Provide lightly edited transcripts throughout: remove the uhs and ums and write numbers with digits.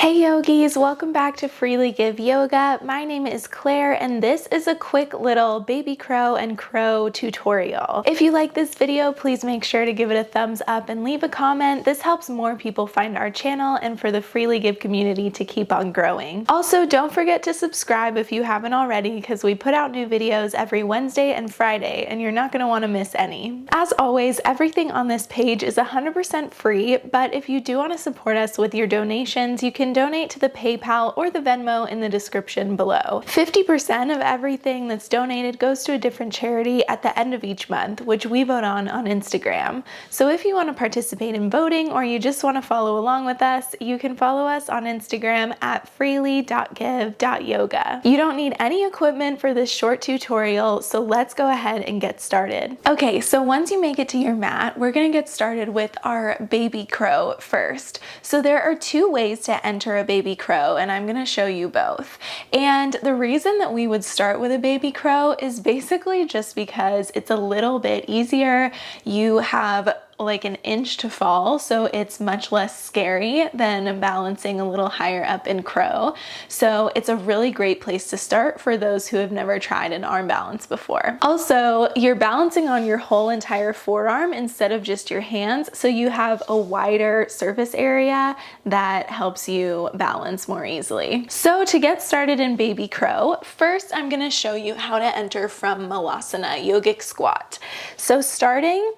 Hey yogis, welcome back to Freely Give Yoga. My name is Claire and this is a quick little baby crow and crow tutorial. If you like this video, please make sure to give it a thumbs up and leave a comment. This helps more people find our channel and for the Freely Give community to keep on growing. Also, don't forget to subscribe if you haven't already because we put out new videos every Wednesday and Friday and you're not going to want to miss any. As always, everything on this page is 100% free, but if you do want to support us with your donations, you can donate to the PayPal or the Venmo in the description below. 50% of everything that's donated goes to a different charity at the end of each month, which we vote on Instagram. So if you want to participate in voting or you just want to follow along with us, you can follow us on Instagram at freely.give.yoga. You don't need any equipment for this short tutorial, so let's go ahead and get started. Okay, so once you make it to your mat, we're going to get started with our baby crow first. So there are two ways to enter a baby crow, and I'm going to show you both. And the reason that we would start with a baby crow is basically just because it's a little bit easier. You have like an inch to fall, so it's much less scary than balancing a little higher up in crow. So it's a really great place to start for those who have never tried an arm balance before. Also, you're balancing on your whole entire forearm instead of just your hands, so you have a wider surface area that helps you balance more easily. So to get started in baby crow, first I'm going to show you how to enter from Malasana, yogic squat. So starting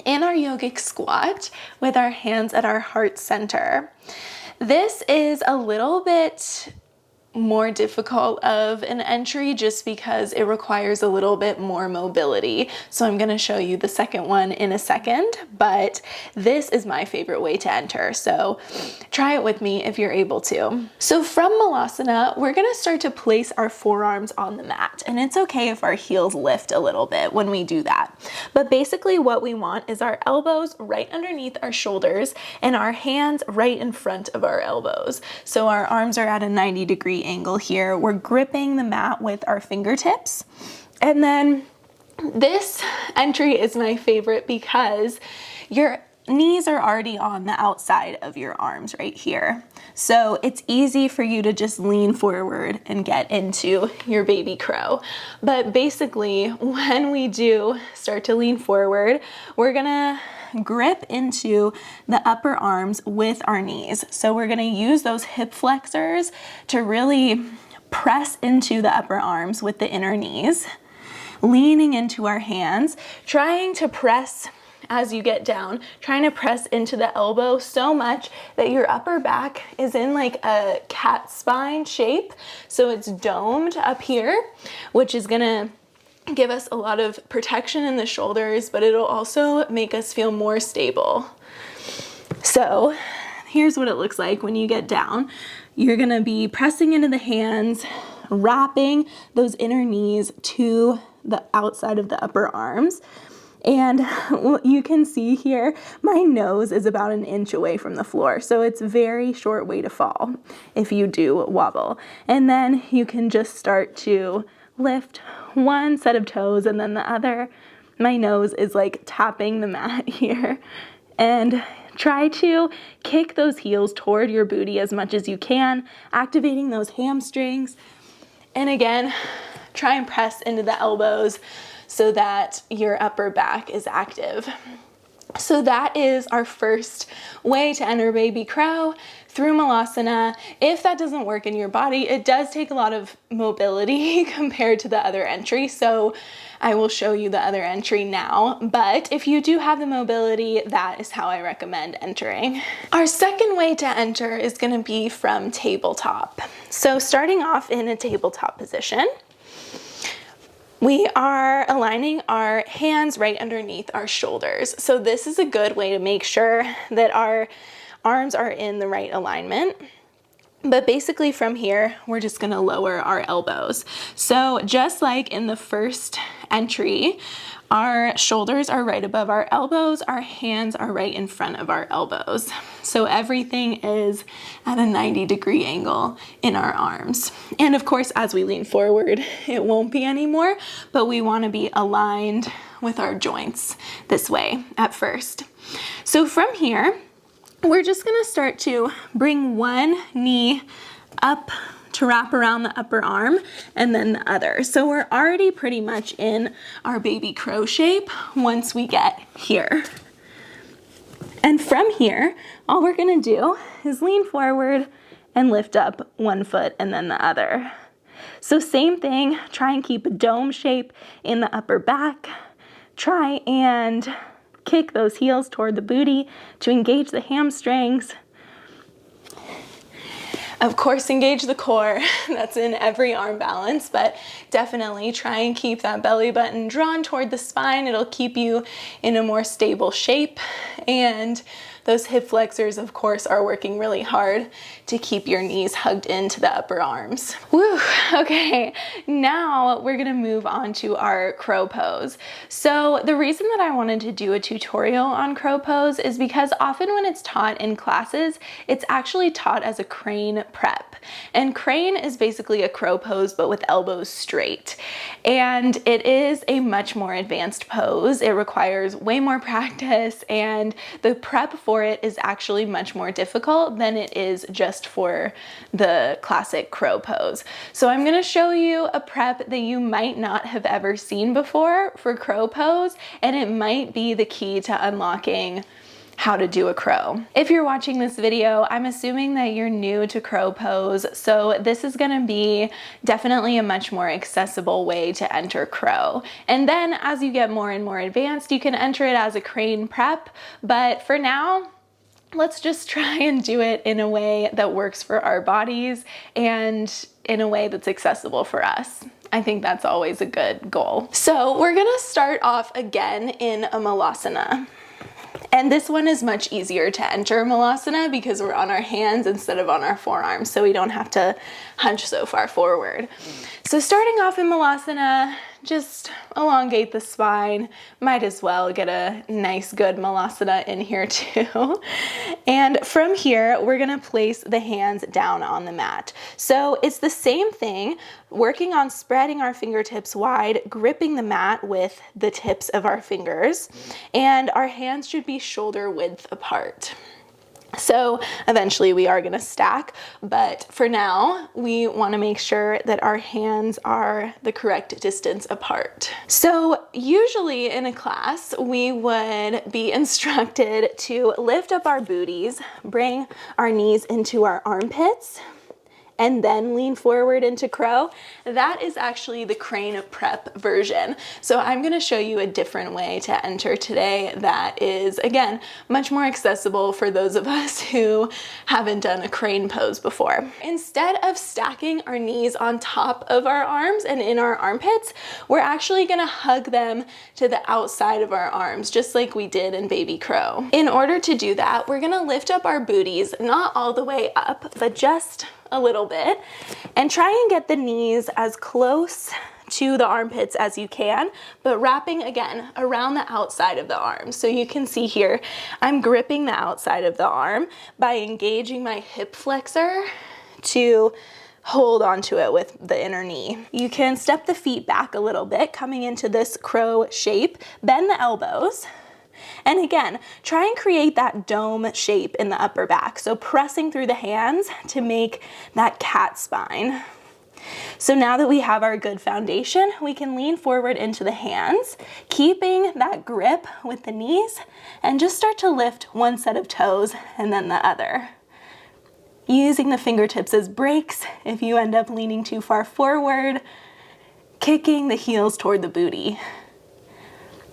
in our yogic squat with our hands at our heart center. This is a little bit more difficult of an entry just because it requires a little bit more mobility. So I'm going to show you the second one in a second, but this is my favorite way to enter. So try it with me if you're able to. So from Malasana, we're going to start to place our forearms on the mat, and it's okay if our heels lift a little bit when we do that. But basically what we want is our elbows right underneath our shoulders and our hands right in front of our elbows. So our arms are at a 90-degree angle here. We're gripping the mat with our fingertips. And then this entry is my favorite because your knees are already on the outside of your arms right here. So it's easy for you to just lean forward and get into your baby crow. But basically, when we do start to lean forward, we're gonna grip into the upper arms with our knees. So we're gonna use those hip flexors to really press into the upper arms with the inner knees, leaning into our hands, trying to press as you get down, trying to press into the elbow so much that your upper back is in like a cat spine shape. So it's domed up here, which is gonna give us a lot of protection in the shoulders, but it'll also make us feel more stable. So here's what it looks like when you get down. You're gonna be pressing into the hands, wrapping those inner knees to the outside of the upper arms. And you can see here, my nose is about an inch away from the floor. So it's a very short way to fall if you do wobble. And then you can just start to lift one set of toes and then the other. My nose is like tapping the mat here. And try to kick those heels toward your booty as much as you can, activating those hamstrings. And again, try and press into the elbows so that your upper back is active. So that is our first way to enter baby crow, through Malasana. If that doesn't work in your body, it does take a lot of mobility compared to the other entry. So I will show you the other entry now. But if you do have the mobility, that is how I recommend entering. Our second way to enter is going to be from tabletop. So starting off in a tabletop position, we are aligning our hands right underneath our shoulders. So this is a good way to make sure that our arms are in the right alignment. But basically from here, we're just gonna lower our elbows. So just like in the first entry, our shoulders are right above our elbows, our hands are right in front of our elbows. So everything is at a 90-degree angle in our arms. And of course, as we lean forward, it won't be anymore, but we wanna be aligned with our joints this way at first. So from here, we're just gonna start to bring one knee up to wrap around the upper arm and then the other. So we're already pretty much in our baby crow shape once we get here. And from here, all we're gonna do is lean forward and lift up one foot and then the other. So same thing, try and keep a dome shape in the upper back. Try and kick those heels toward the booty to engage the hamstrings. Of course, engage the core. That's in every arm balance, but definitely try and keep that belly button drawn toward the spine. It'll keep you in a more stable shape. And those hip flexors, of course, are working really hard to keep your knees hugged into the upper arms. Woo, okay. Now we're gonna move on to our crow pose. So the reason that I wanted to do a tutorial on crow pose is because often when it's taught in classes, it's actually taught as a crane prep. And crane is basically a crow pose, but with elbows straight. And it is a much more advanced pose. It requires way more practice, and the prep for it is actually much more difficult than it is just for the classic crow pose. So I'm gonna show you a prep that you might not have ever seen before for crow pose, and it might be the key to unlocking how to do a crow. If you're watching this video, I'm assuming that you're new to crow pose, so this is gonna be definitely a much more accessible way to enter crow. And then as you get more and more advanced, you can enter it as a crane prep, but for now, let's just try and do it in a way that works for our bodies and in a way that's accessible for us. I think that's always a good goal. So we're gonna start off again in a malasana. And this one is much easier to enter malasana because we're on our hands instead of on our forearms, so we don't have to hunch so far forward. So starting off in malasana, just elongate the spine. Might as well get a nice good malasana in here too. And from here, we're gonna place the hands down on the mat. So it's the same thing, working on spreading our fingertips wide, gripping the mat with the tips of our fingers, and our hands should be shoulder width apart. So eventually we are gonna stack, but for now, we wanna make sure that our hands are the correct distance apart. So usually in a class, we would be instructed to lift up our booties, bring our knees into our armpits, and then lean forward into crow. That is actually the crane prep version. So I'm gonna show you a different way to enter today that is, again, much more accessible for those of us who haven't done a crane pose before. Instead of stacking our knees on top of our arms and in our armpits, we're actually gonna hug them to the outside of our arms, just like we did in baby crow. In order to do that, we're gonna lift up our booties, not all the way up, but just a little bit, and try and get the knees as close to the armpits as you can, but wrapping again around the outside of the arm. So you can see here, I'm gripping the outside of the arm by engaging my hip flexor to hold onto it with the inner knee. You can step the feet back a little bit, coming into this crow shape, bend the elbows, and again, try and create that dome shape in the upper back. So pressing through the hands to make that cat spine. So now that we have our good foundation, we can lean forward into the hands, keeping that grip with the knees, and just start to lift one set of toes and then the other. Using the fingertips as brakes if you end up leaning too far forward, kicking the heels toward the booty.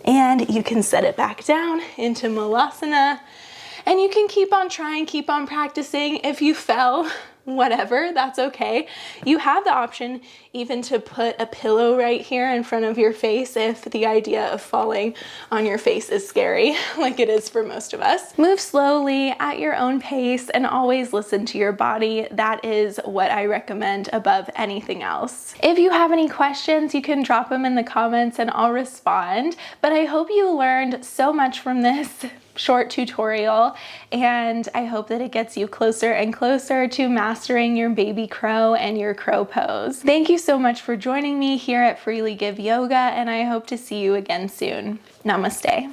And you can set it back down into malasana, and you can keep on trying, keep on practicing. If you fell, whatever, that's okay. You have the option even to put a pillow right here in front of your face if the idea of falling on your face is scary, like it is for most of us. Move slowly at your own pace and always listen to your body. That is what I recommend above anything else. If you have any questions, you can drop them in the comments and I'll respond. But I hope you learned so much from this short tutorial, and I hope that it gets you closer and closer to mastering your baby crow and your crow pose. Thank you so much for joining me here at Freely Give Yoga, and I hope to see you again soon. Namaste.